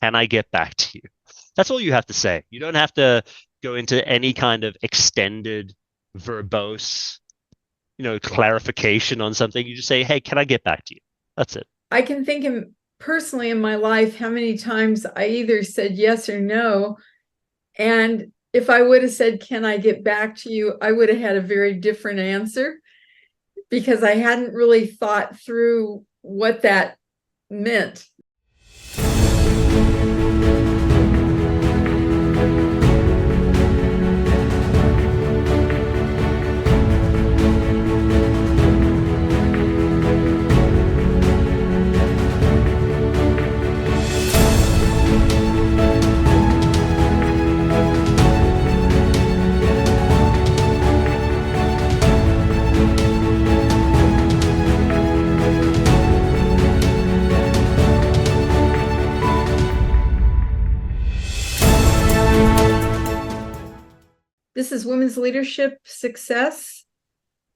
can I get back to you? That's all you have to say. You don't have to go into any kind of extended, verbose, clarification on something. You just say, hey, can I get back to you? That's it. I can think personally in my life how many times I either said yes or no. And if I would have said, can I get back to you? I would have had a very different answer because I hadn't really thought through what that meant. This is Women's Leadership Success.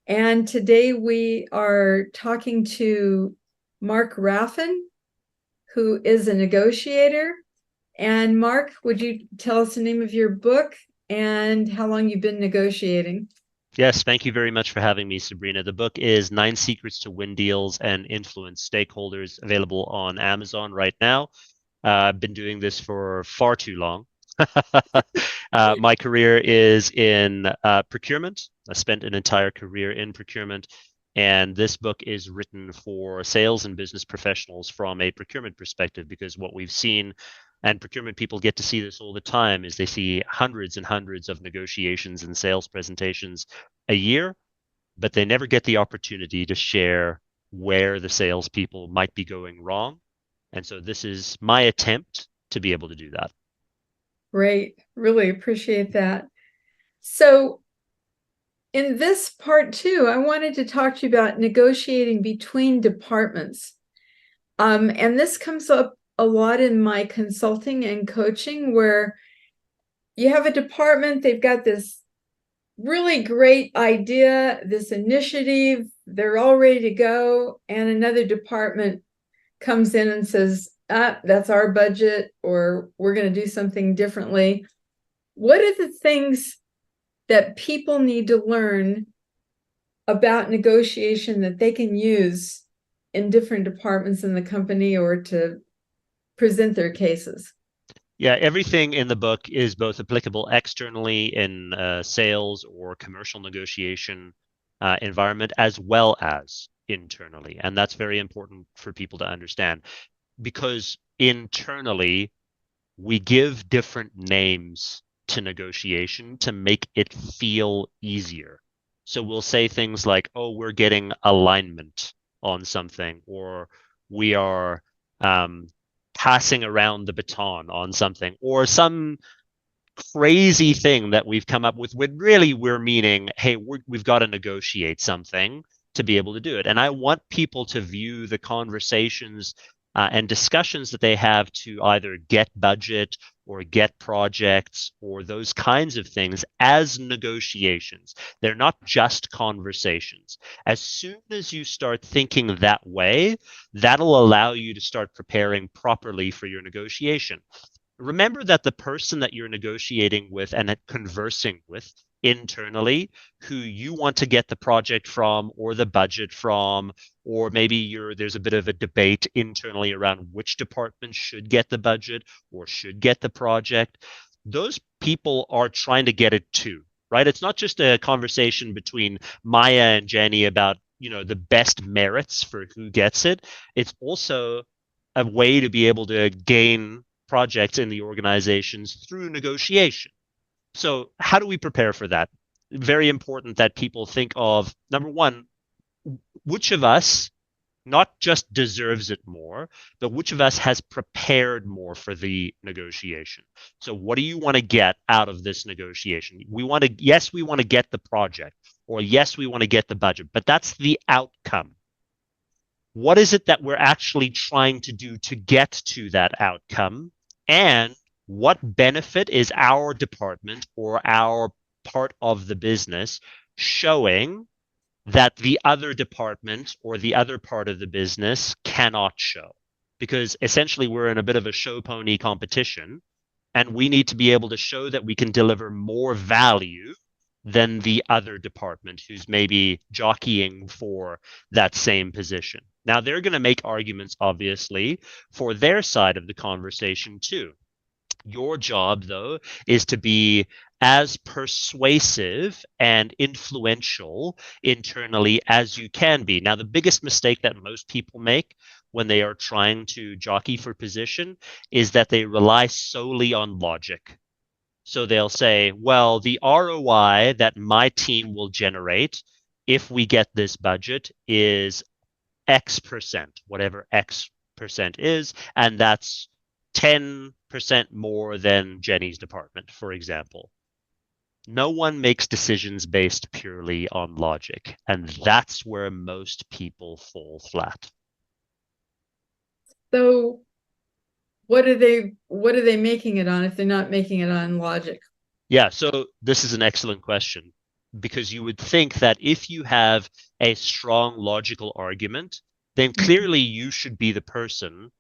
And today we are talking to Mark Raffan, who is a negotiator. And Mark, would you tell us the name of your book and how long you've been negotiating? Yes, thank you very much for having me, Sabrina. The book is Nine Secrets to Win Deals and Influence Stakeholders, available on Amazon right now. I've been doing this for far too long. My career is in procurement. I spent an entire career in procurement, and this book is written for sales and business professionals from a procurement perspective, because what we've seen, and procurement people get to see this all the time, is they see hundreds and hundreds of negotiations and sales presentations a year, but they never get the opportunity to share where the salespeople might be going wrong. And so this is my attempt to be able to do that. Great. Really appreciate that. So, in this part two, I wanted to talk to you about negotiating between departments. And this comes up a lot in my consulting and coaching, where you have a department, they've got this really great idea, this initiative, they're all ready to go, and another department comes in and says, that's our budget, or we're going to do something differently. What are the things that people need to learn about negotiation that they can use in different departments in the company or to present their cases? Yeah, everything in the book is both applicable externally in sales or commercial negotiation environment, as well as internally. And that's very important for people to understand, because internally we give different names to negotiation to make it feel easier. So we'll say things like, oh, we're getting alignment on something, or we are um, passing around the baton on something, or some crazy thing that we've come up with when really we're meaning, hey, we've got to negotiate something to be able to do it. And I want people to view the conversations and discussions that they have to either get budget or get projects or those kinds of things as negotiations. They're not just conversations. As soon as you start thinking that way, that'll allow you to start preparing properly for your negotiation. Remember that the person that you're negotiating with and conversing with internally, who you want to get the project from or the budget from, or maybe there's a bit of a debate internally around which department should get the budget or should get the project, those people are trying to get it too, right? It's not just a conversation between Maya and Jenny about the best merits for who gets it. It's also a way to be able to gain projects in the organizations through negotiation. So, how do we prepare for that? Very important that people think of, number one, which of us not just deserves it more, but which of us has prepared more for the negotiation. So, what do you want to get out of this negotiation? Yes, we want to get the project, or yes, we want to get the budget, but that's the outcome. What is it that we're actually trying to do to get to that outcome? And what benefit is our department or our part of the business showing that the other department or the other part of the business cannot show? because essentially we're in a bit of a show pony competition, and we need to be able to show that we can deliver more value than the other department who's maybe jockeying for that same position. Now, they're going to make arguments, obviously, for their side of the conversation too. Your job, though, is to be as persuasive and influential internally as you can be. Now, the biggest mistake that most people make when they are trying to jockey for position is that they rely solely on logic. So they'll say, well, the ROI that my team will generate if we get this budget is X percent, whatever X percent is, and that's 10% more than Jenny's department, for example. No one makes decisions based purely on logic, and that's where most people fall flat. So what are they making it on if they're not making it on logic? Yeah, so this is an excellent question because you would think that if you have a strong logical argument, then clearly you should be the person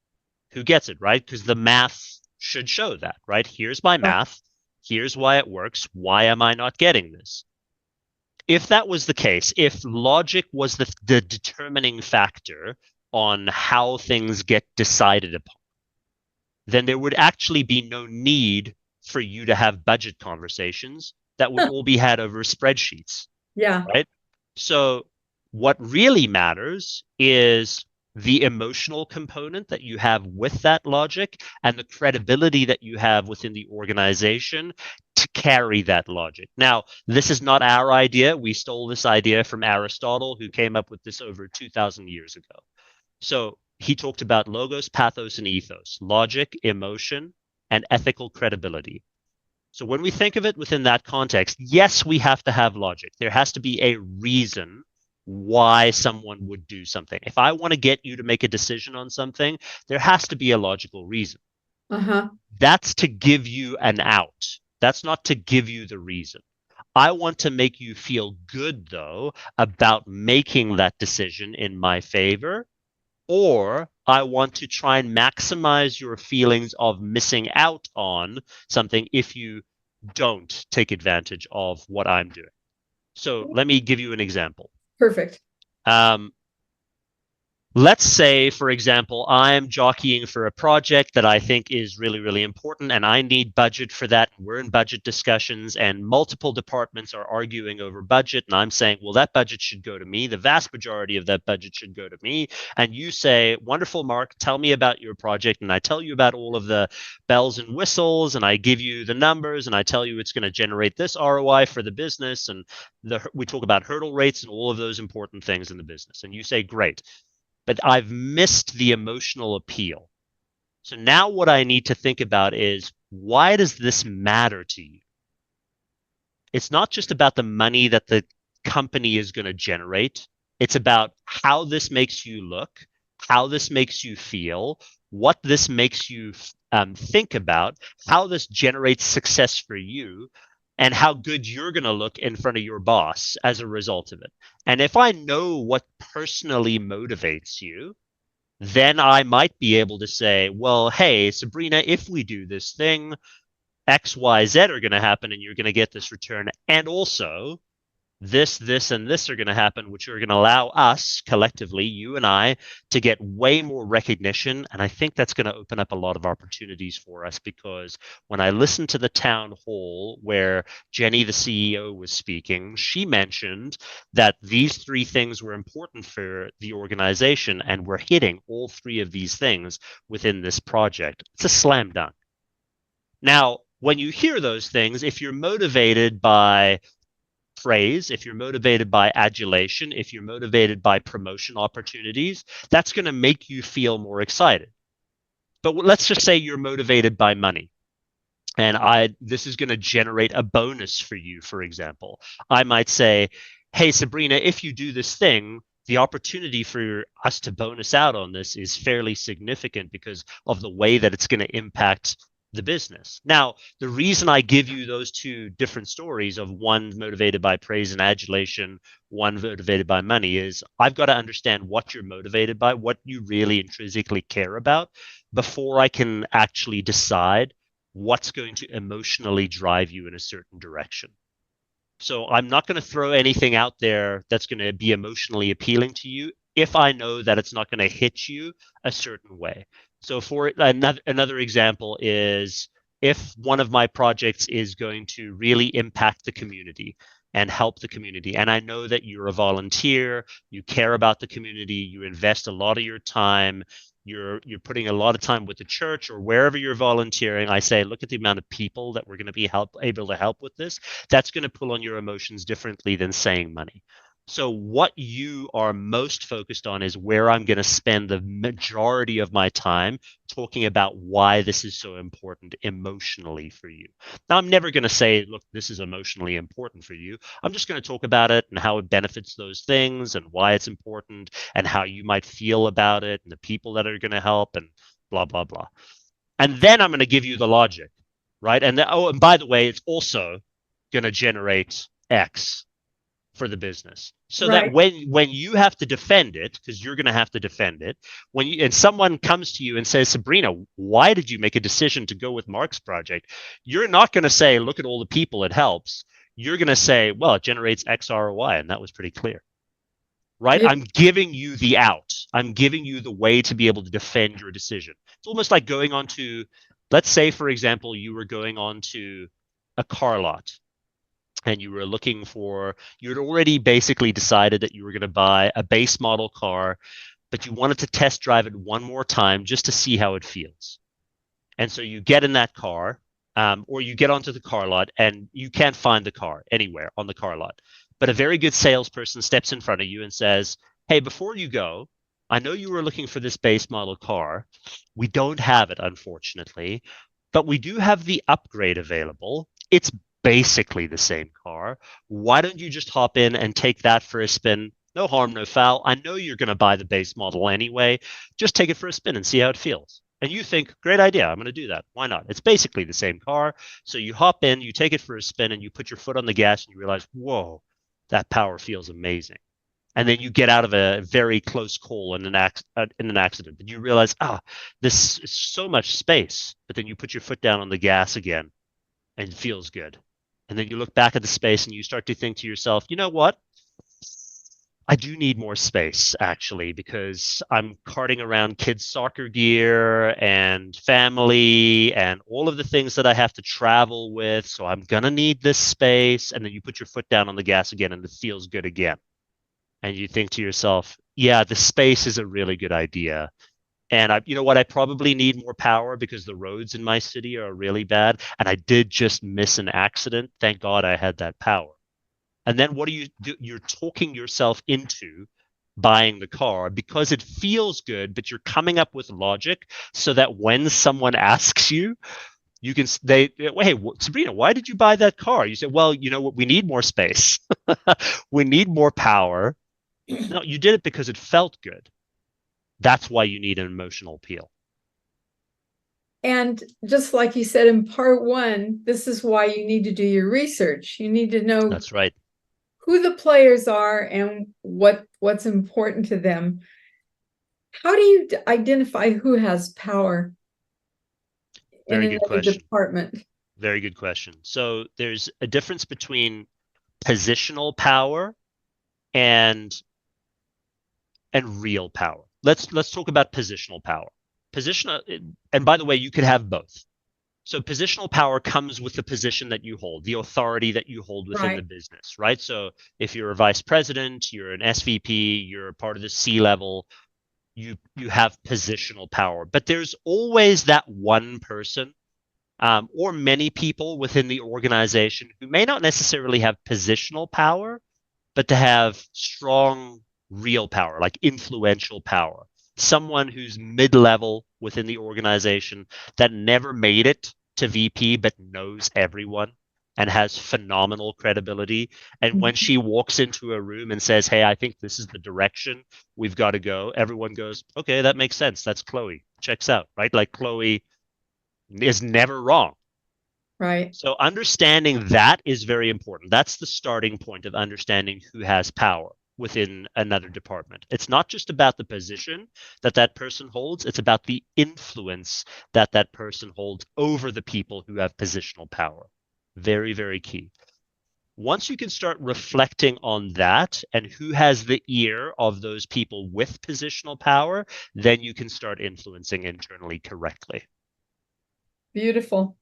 who gets it, right? Because the math should show that, right? Here's my math. Here's why it works. Why am I not getting this? If that was the case, if logic was the determining factor on how things get decided upon, then there would actually be no need for you to have budget conversations that would all be had over spreadsheets, Yeah. right? So what really matters is the emotional component that you have with that logic and the credibility that you have within the organization to carry that logic. Now, this is not our idea. We stole this idea from Aristotle, who came up with this over 2,000 years ago. So he talked about logos, pathos, and ethos, logic, emotion, and ethical credibility. So when we think of it within that context, yes, we have to have logic. There has to be a reason why someone would do something. If I want to get you to make a decision on something, there has to be a logical reason. Uh-huh. That's to give you an out. That's not to give you the reason. I want to make you feel good, though, about making that decision in my favor, or I want to try and maximize your feelings of missing out on something if you don't take advantage of what I'm doing. So let me give you an example. Perfect. Um, Let's say, for example, I'm jockeying for a project that I think is really, really important and I need budget for that. We're in budget discussions and multiple departments are arguing over budget. And I'm saying, well, that budget should go to me. The vast majority of that budget should go to me. And you say, wonderful, Mark, tell me about your project. And I tell you about all of the bells and whistles and I give you the numbers and I tell you it's going to generate this ROI for the business. And we talk about hurdle rates and all of those important things in the business. And you say, great, but I've missed the emotional appeal. So now what I need to think about is, why does this matter to you? It's not just about the money that the company is going to generate. It's about how this makes you look, how this makes you feel, what this makes you think about, how this generates success for you, and how good you're going to look in front of your boss as a result of it. And if I know what personally motivates you, then I might be able to say, well, hey, Sabrina, if we do this thing, X, Y, Z are going to happen and you're going to get this return. And also, this, and this are going to happen, which are going to allow us collectively, you and I, to get way more recognition. And I think that's going to open up a lot of opportunities for us because when I listened to the town hall where Jenny, the CEO, was speaking, she mentioned that these three things were important for the organization, and we're hitting all three of these things within this project. It's a slam dunk. Now, when you hear those things, if you're motivated by praise, if you're motivated by adulation, if you're motivated by promotion opportunities, that's going to make you feel more excited. But let's just say you're motivated by money. And this is going to generate a bonus for you, for example. I might say, hey, Sabrina, if you do this thing, the opportunity for us to bonus out on this is fairly significant because of the way that it's going to impact the business. Now, the reason I give you those two different stories of one motivated by praise and adulation, one motivated by money is I've got to understand what you're motivated by, what you really intrinsically care about before I can actually decide what's going to emotionally drive you in a certain direction. So I'm not going to throw anything out there that's going to be emotionally appealing to you if I know that it's not going to hit you a certain way. So for another example is if one of my projects is going to really impact the community and help the community, and I know that you're a volunteer, you care about the community, you invest a lot of your time, you're putting a lot of time with the church or wherever you're volunteering. I say, look at the amount of people that we're going to be able to help with this. That's going to pull on your emotions differently than saying money. So what you are most focused on is where I'm going to spend the majority of my time talking about why this is so important emotionally for you. Now, I'm never going to say, look, this is emotionally important for you. I'm just going to talk about it and how it benefits those things and why it's important and how you might feel about it and the people that are going to help and blah, blah, blah. And then I'm going to give you the logic, right? And by the way, it's also going to generate X for the business so that Right. when you have to defend it, because you're going to have to defend it, when you and someone comes to you and says, Sabrina, why did you make a decision to go with Mark's project, you're not going to say, look at all the people it helps. You're going to say, well, it generates X ROI, and that was pretty clear, right? Yeah. I'm giving you the out. I'm giving you the way to be able to defend your decision. It's almost like going on to, let's say, for example, you were going on to a car lot and you were looking for, you had already basically decided that you were going to buy a base model car, but you wanted to test drive it one more time just to see how it feels. And so you get in that car, or you get onto the car lot and you can't find the car anywhere on the car lot. But a very good salesperson steps in front of you and says, hey, before you go, I know you were looking for this base model car. We don't have it, unfortunately, but we do have the upgrade available. It's basically the same car. Why don't you just hop in and take that for a spin? No harm, no foul. I know you're going to buy the base model anyway. Just take it for a spin and see how it feels. And you think, great idea, I'm going to do that. Why not? It's basically the same car. So you hop in, you take it for a spin, and you put your foot on the gas and you realize, whoa, that power feels amazing. And then you get out of a very close call in an accident, and you realize, this is so much space. But then you put your foot down on the gas again, and it feels good. And then you look back at the space and you start to think to yourself, you know what? I do need more space actually because I'm carting around kids' soccer gear and family and all of the things that I have to travel with. So I'm gonna need this space. And then you put your foot down on the gas again and it feels good again. And you think to yourself, yeah, the space is a really good idea. And you know what? I probably need more power because the roads in my city are really bad. And I did just miss an accident. Thank God I had that power. And then what do you do? You're talking yourself into buying the car because it feels good, but you're coming up with logic so that when someone asks you, you can hey, Sabrina, why did you buy that car? You say, well, you know what? We need more space. We need more power. No, you did it because it felt good. That's why you need an emotional appeal. And just like you said in part one, this is why you need to do your research. You need to know That's right. who the players are and what's important to them. How do you identify who has power in Very good another question. department? Very good question. So there's a difference between positional power and real power. Let's talk about positional power. Positional, and by the way, you could have both. So positional power comes with the position that you hold, the authority that you hold within the Right. business, right? So if you're a vice president, you're an SVP, you're a part of the C level, you have positional power. But there's always that one person or many people within the organization who may not necessarily have positional power, but to have strong real power, like influential power. Someone who's mid level within the organization that never made it to VP, but knows everyone and has phenomenal credibility. And when she walks into a room and says, hey, I think this is the direction we've got to go, everyone goes, okay, that makes sense. That's Chloe. Checks out, right? Like Chloe is never wrong. Right. So understanding that is very important. That's the starting point of understanding who has power within another department. It's not just about the position that that person holds, it's about the influence that that person holds over the people who have positional power. Very, very key. Once you can start reflecting on that and who has the ear of those people with positional power, then you can start influencing internally correctly. Beautiful.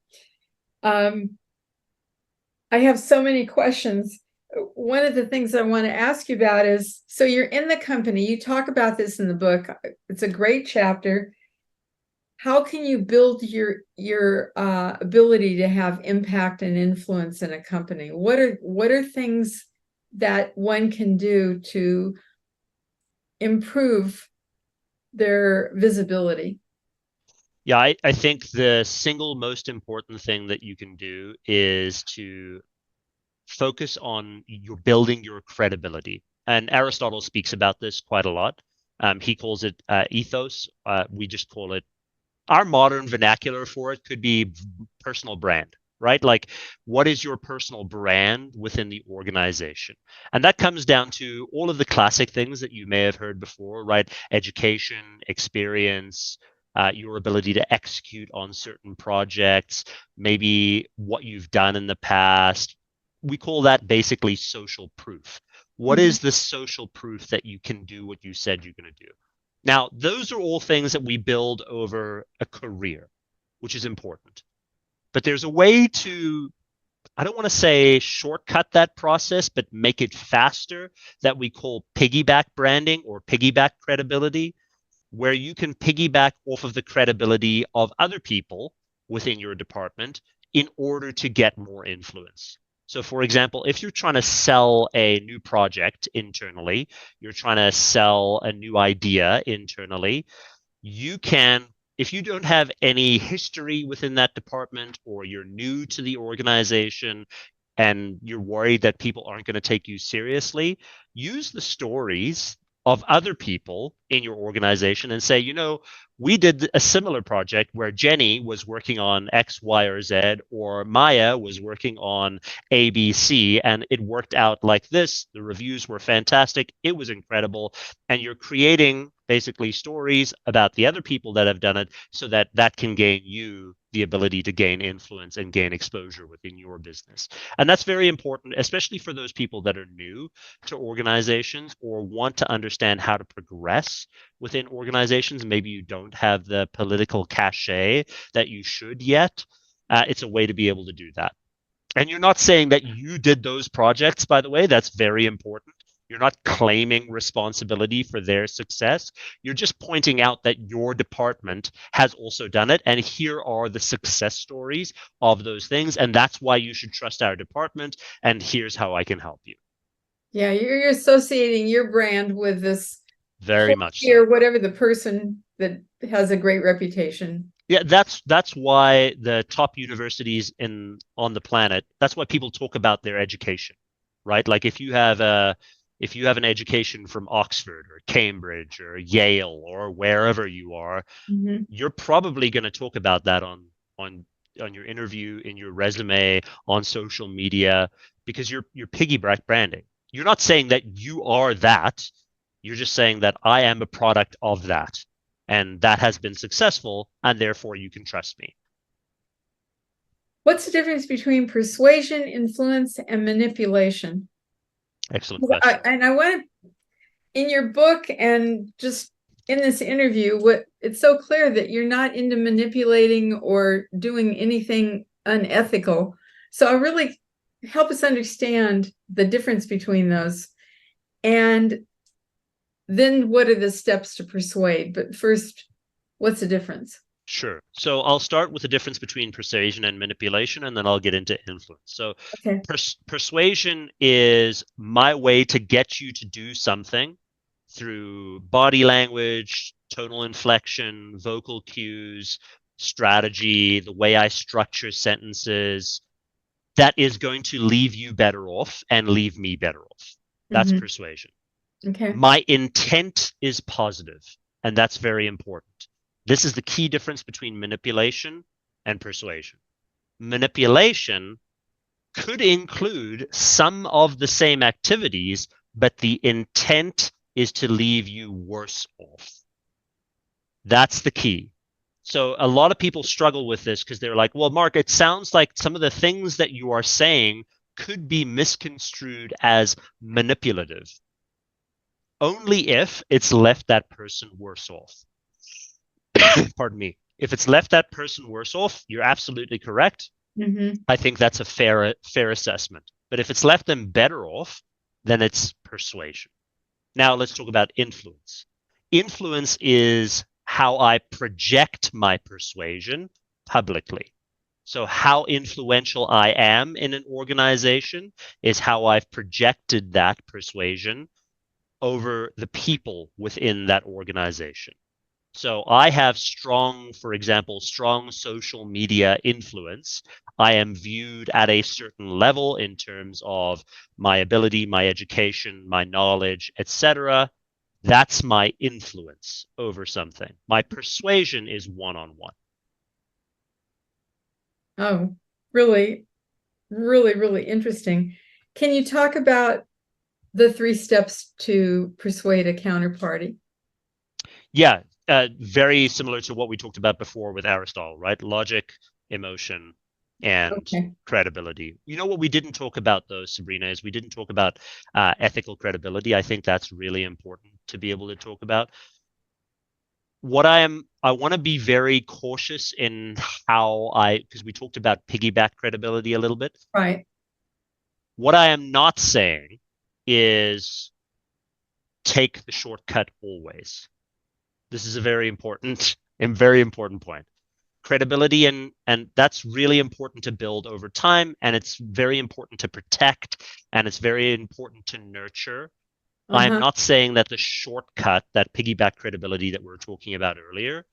Um, I have so many questions. One of the things I want to ask you about is, so you're in the company, you talk about this in the book. It's a great chapter. How can you build your ability to have impact and influence in a company? What are things that one can do to improve their visibility? Yeah, I think the single most important thing that you can do is to focus on your building your credibility. And Aristotle speaks about this quite a lot. He calls it ethos. We just call it, our modern vernacular for it could be personal brand, right? Like, what is your personal brand within the organization? And that comes down to all of the classic things that you may have heard before, right? Education, experience, your ability to execute on certain projects, maybe what you've done in the past. We call that basically social proof. What Mhm. is the social proof that you can do what you said you're going to do? Now, those are all things that we build over a career, which is important. But there's a way to, I don't want to say shortcut that process, but make it faster, that we call piggyback branding or piggyback credibility, where you can piggyback off of the credibility of other people within your department in order to get more influence. So, for example, if you're trying to sell a new project internally, you're trying to sell a new idea internally, you can, if you don't have any history within that department or you're new to the organization and you're worried that people aren't going to take you seriously, use the stories of other people in your organization and say, we did a similar project where Jenny was working on X, Y, or Z, or Maya was working on ABC, and it worked out like this. The reviews were fantastic. It was incredible. And you're creating basically stories about the other people that have done it so that that can gain you the ability to gain influence and gain exposure within your business. And that's very important, especially for those people that are new to organizations or want to understand how to progress within organizations. Maybe you don't have the political cachet that you should yet. It's a way to be able to do that. And you're not saying that you did those projects, by the way. That's very important. You're not claiming responsibility for their success. You're just pointing out that your department has also done it. And here are the success stories of those things. And that's why you should trust our department. And here's how I can help you. Yeah, you're associating your brand with this Very much Porky or so. whatever the person that has a great reputation. Yeah, that's why the top universities in on the planet, that's why people talk about their education, right? Like if you have an education from Oxford or Cambridge or Yale or wherever you are, Mhm. you're probably going to talk about that on on your interview, in your resume, on social media, because you're piggyback branding. You're not saying that you are that. You're just saying that I am a product of that, and that has been successful, and therefore you can trust me. What's the difference between persuasion, influence, and manipulation? Excellent question. And I want to, in your book and just in this interview, what it's so clear that you're not into manipulating or doing anything unethical. So I really help us understand the difference between those. And then what are the steps to persuade? But first, what's the difference? Sure. So I'll start with the difference between persuasion and manipulation, and then I'll get into influence. So Okay. persuasion is my way to get you to do something through body language, tonal inflection, vocal cues, strategy, the way I structure sentences, that is going to leave you better off and leave me better off. That's Mm-hmm. persuasion. Okay. My intent is positive, and that's very important. This is the key difference between manipulation and persuasion. Manipulation could include some of the same activities, but the intent is to leave you worse off. That's the key. So a lot of people struggle with this because they're like, well, Mark, it sounds like some of the things that you are saying could be misconstrued as manipulative, only if it's left that person worse off. Pardon me. If it's left that person worse off, you're absolutely correct. Mm-hmm. I think that's a fair assessment. But if it's left them better off, then it's persuasion. Now let's talk about influence. Influence is how I project my persuasion publicly. So how influential I am in an organization is how I've projected that persuasion over the people within that organization. So I have strong, for example, strong social media influence. I am viewed at a certain level in terms of my ability, my education, my knowledge, etc. That's my influence over something. My persuasion is one-on-one. Oh, really, really, really interesting. Can you talk about the 3 steps to persuade a counterparty? Yeah, very similar to what we talked about before with Aristotle, right? Logic, emotion, and Okay. credibility. You know what we didn't talk about though, Sabrina, is we didn't talk about ethical credibility. I think that's really important to be able to talk about. I want to be very cautious in because we talked about piggyback credibility a little bit. Right. What I am not saying is take the shortcut always. This is a very important and very important point. Credibility and that's really important to build over time, and it's very important to protect, and it's very important to nurture. I am Uh-huh. not saying that the shortcut, that piggyback credibility that we were talking about earlier,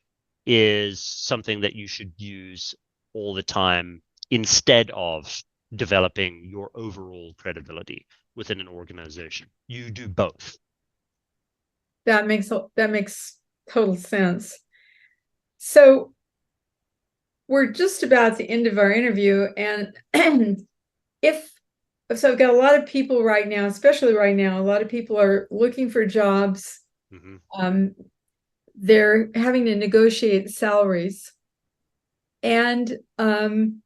is something that you should use all the time instead of developing your overall credibility within an organization. You do both. That makes total sense. So we're just about at the end of our interview, and if so, I've got a lot of people right now, especially right now, a lot of people are looking for jobs. Mm-hmm. They're having to negotiate salaries, and some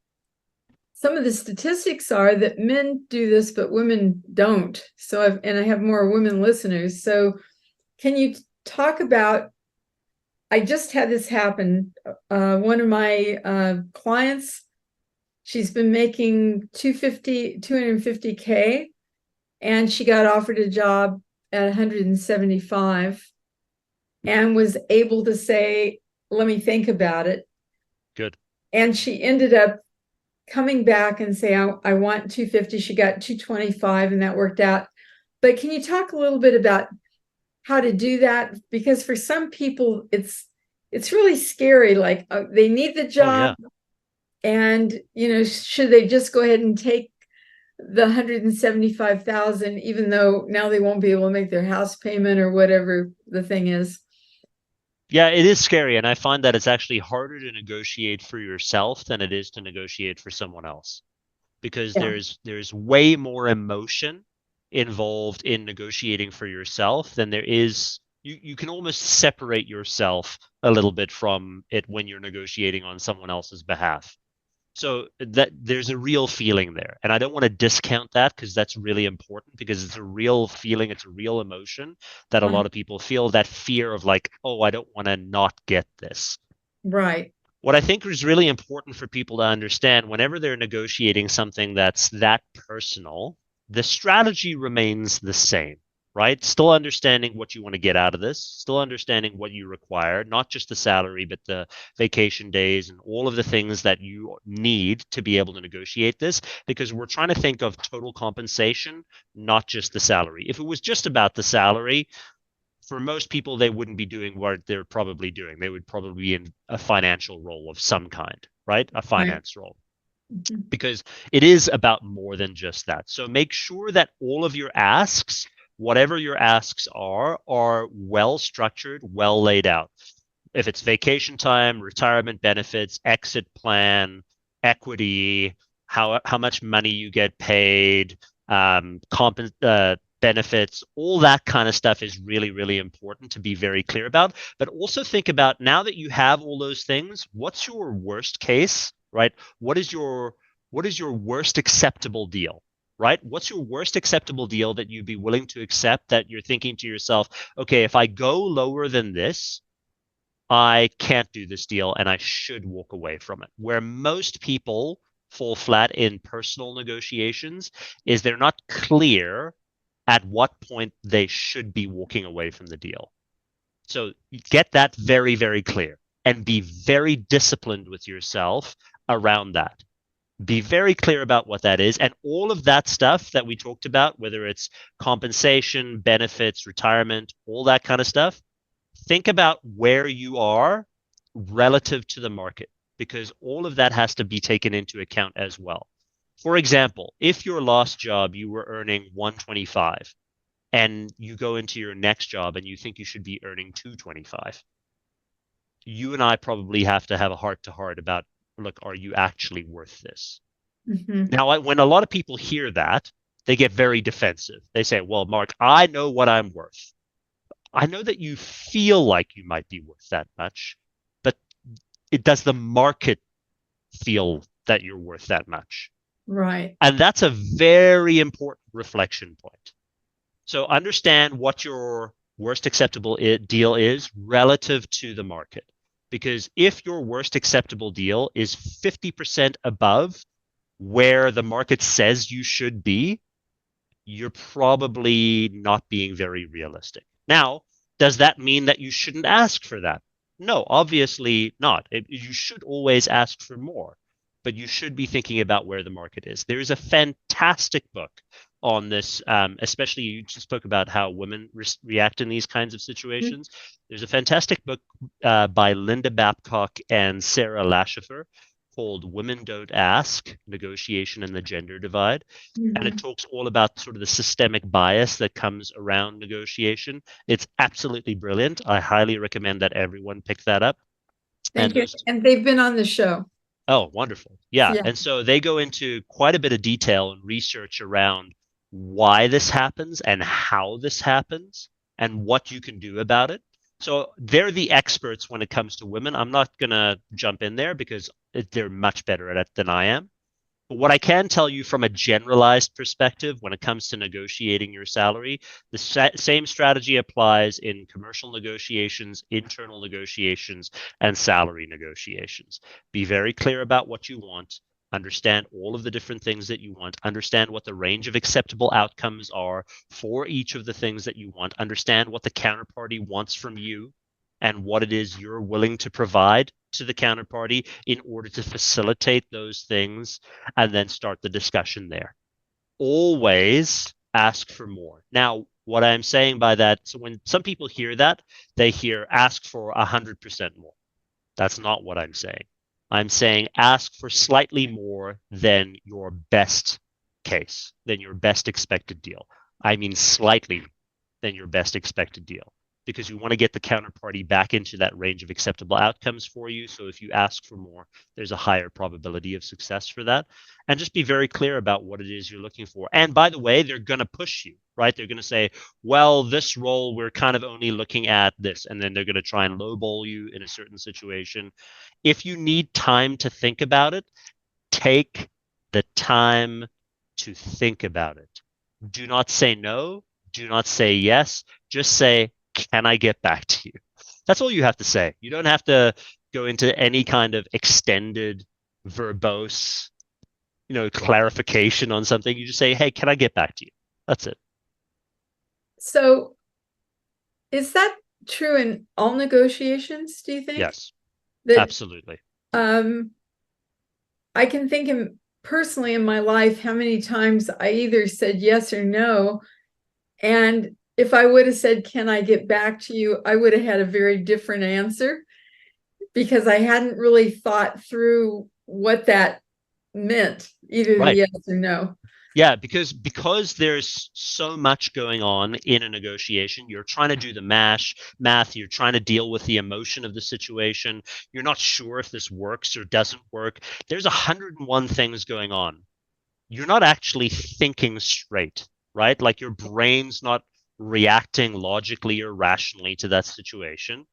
of the statistics are that men do this, but women don't. So I have more women listeners. So can you talk about, I just had this happen. One of my clients, she's been making 250K, and she got offered a job at 175 and was able to say, let me think about it. Good. And she ended up coming back and say, I want 250. She got 225, and that worked out. But can you talk a little bit about how to do that? Because for some people, it's really scary. Like they need the Oh job, yeah. and should they just go ahead and take the 175,000, even though now they won't be able to make their house payment or whatever the thing is? Yeah, it is scary, and I find that it's actually harder to negotiate for yourself than it is to negotiate for someone else, because Yeah, there's way more emotion involved in negotiating for yourself than there is. You can almost separate yourself a little bit from it when you're negotiating on someone else's behalf. So that there's a real feeling there, and I don't want to discount that because that's really important, because it's a real feeling, it's a real emotion that a lot of people feel, that fear of like, oh, I don't want to not get this. right. What I think is really important for people to understand whenever they're negotiating something that's that personal, the strategy remains the same, right? Still understanding what you want to get out of this, still understanding what you require, not just the salary, but the vacation days and all of the things that you need to be able to negotiate this, because we're trying to think of total compensation, not just the salary. If it was just about the salary, for most people, they wouldn't be doing what they're probably doing. They would probably be in a financial role of some kind, right? A Right. finance role, Mhm. because it is about more than just that. So make sure that all of your asks, whatever your asks are well structured, well laid out. if it's vacation time, retirement benefits, exit plan, equity, how much money you get paid, benefits, all that kind of stuff is really, really important to be very clear about. But also think about, now that you have all those things, what's your worst case, right? What is your worst acceptable deal? Right? What's your worst acceptable deal that you'd be willing to accept, that you're thinking to yourself, okay, if I go lower than this, I can't do this deal and I should walk away from it. Where most people fall flat in personal negotiations is they're not clear at what point they should be walking away from the deal. So get that very, very clear and be very disciplined with yourself around that. Be very clear about what that is. And all of that stuff that we talked about, whether it's compensation, benefits, retirement, all that kind of stuff, think about where you are relative to the market, because all of that has to be taken into account as well. For example, if your last job you were earning 125 and you go into your next job and you think you should be earning 225, you and I probably have to have a heart to heart about, look, are you actually worth this? Mm-hmm. Now, when a lot of people hear that, they get very defensive. They say, well, Mark, I know what I'm worth. I know that you feel like you might be worth that much, but does the market feel that you're worth that much? Right. And that's a very important reflection point. So understand what your worst acceptable deal is relative to the market. Because if your worst acceptable deal is 50% above where the market says you should be, you're probably not being very realistic. Now, does that mean that you shouldn't ask for that? No, obviously not. You should always ask for more, but you should be thinking about where the market is. There is a fantastic book on this, especially you just spoke about how women react in these kinds of situations. There's a fantastic book by Linda Babcock and Sarah Lashifer called Women Don't Ask, Negotiation and the Gender Divide. And it Mm-hmm. talks all about sort of the systemic bias that comes around negotiation. It's absolutely brilliant. I highly recommend that everyone pick that up. Thank And you. those, And they've been on the show. oh, wonderful. Yeah. Yeah. And so they go into quite a bit of detail and research around why this happens and how this happens and what you can do about it. So they're the experts when it comes to women. I'm not going to jump in there because they're much better at it than I am. But what I can tell you from a generalized perspective when it comes to negotiating your salary, the same strategy applies in commercial negotiations, internal negotiations, and salary negotiations. Be very clear about what you want. Understand all of the different things that you want. Understand what the range of acceptable outcomes are for each of the things that you want. Understand what the counterparty wants from you and what it is you're willing to provide to the counterparty in order to facilitate those things, and then start the discussion there. Always ask for more. Now, what I'm saying by that, so when some people hear that, they hear ask for 100% more. That's not what I'm saying. I'm saying ask for slightly more than your best case, than your best expected deal. I mean, slightly than your best expected deal, because you want to get the counterparty back into that range of acceptable outcomes for you. So if you ask for more, there's a higher probability of success for that. And just be very clear about what it is you're looking for. And by the way, they're going to push you, right? They're going to say, well, this role, we're kind of only looking at this. And then they're going to try and lowball you in a certain situation. If you need time to think about it, take the time to think about it. Do not say no. Do not say yes. Just say, can I get back to you? That's all you have to say. You don't have to go into any kind of extended, verbose, clarification on something. You just say, hey, can I get back to you? That's it. So is that true in all negotiations, do you think? Yes, That absolutely. um I can think personally in my life how many times I either said yes or no. And if I would have said, can I get back to you, I would have had a very different answer because I hadn't really thought through what that meant, either the Right. yes or no. Yeah, because there's so much going on in a negotiation. You're trying to do the math, you're trying to deal with the emotion of the situation. You're not sure if this works or doesn't work. There's 101 things going on. You're not actually thinking straight, right? Like your brain's not reacting logically or rationally to that situation.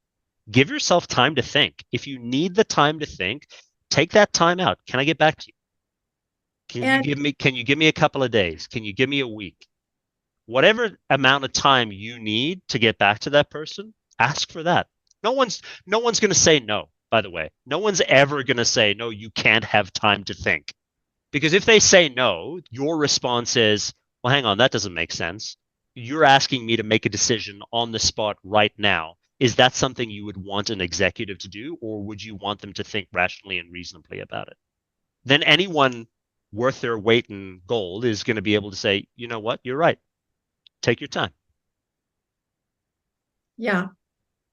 Give yourself time to think. If you need the time to think, take that time out. Can I get back to you? And Can you give me a couple of days? Can you give me a week? Whatever amount of time you need to get back to that person, ask for that. No one's going to say no, by the way. No one's ever going to say no, you can't have time to think. Because if they say no, your response is, well, hang on, that doesn't make sense. You're asking me to make a decision on the spot right now. Is that something you would want an executive to do, or would you want them to think rationally and reasonably about it? Then anyone worth their weight in gold is going to be able to say, you know what, you're right. Take your time. yeah.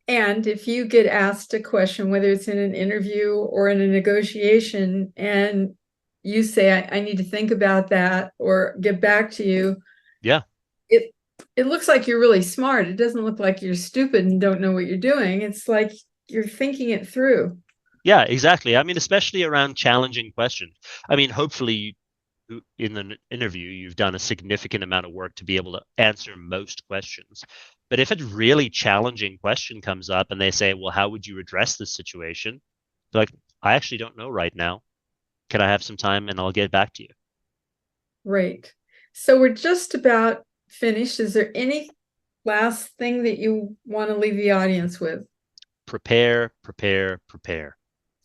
And if you get asked a question, whether it's in an interview or in a negotiation, and you say, I need to think about that or get back to you, Yeah. it it looks like you're really smart. It doesn't look like you're stupid and don't know what you're doing. It's like you're thinking it through. Yeah, exactly. I mean, especially around challenging questions. I mean, hopefully in the interview, you've done a significant amount of work to be able to answer most questions. But if a really challenging question comes up and they say, well, how would you address this situation? Like, I actually don't know right now. Can I have some time and I'll get back to you? Right. So we're just about finished. Is there any last thing that you want to leave the audience with? Prepare, prepare, prepare.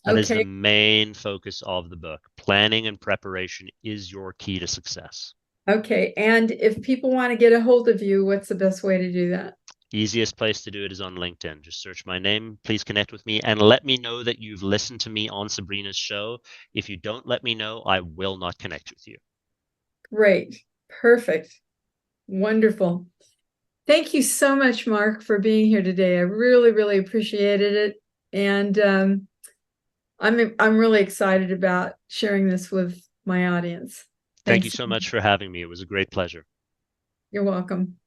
That is the Okay. main focus of the book. Planning and preparation is your key to success. Okay. And if people want to get a hold of you, what's the best way to do that? Easiest place to do it is on LinkedIn. Just search my name. Please connect with me and let me know that you've listened to me on Sabrina's show. If you don't let me know, I will not connect with you. Great. Perfect. Wonderful. Thank you so much, Mark, for being here today. I really, really appreciated it. And I'm really excited about sharing this with my audience. Thank you Thanks. so much for having me. It was a great pleasure. You're welcome.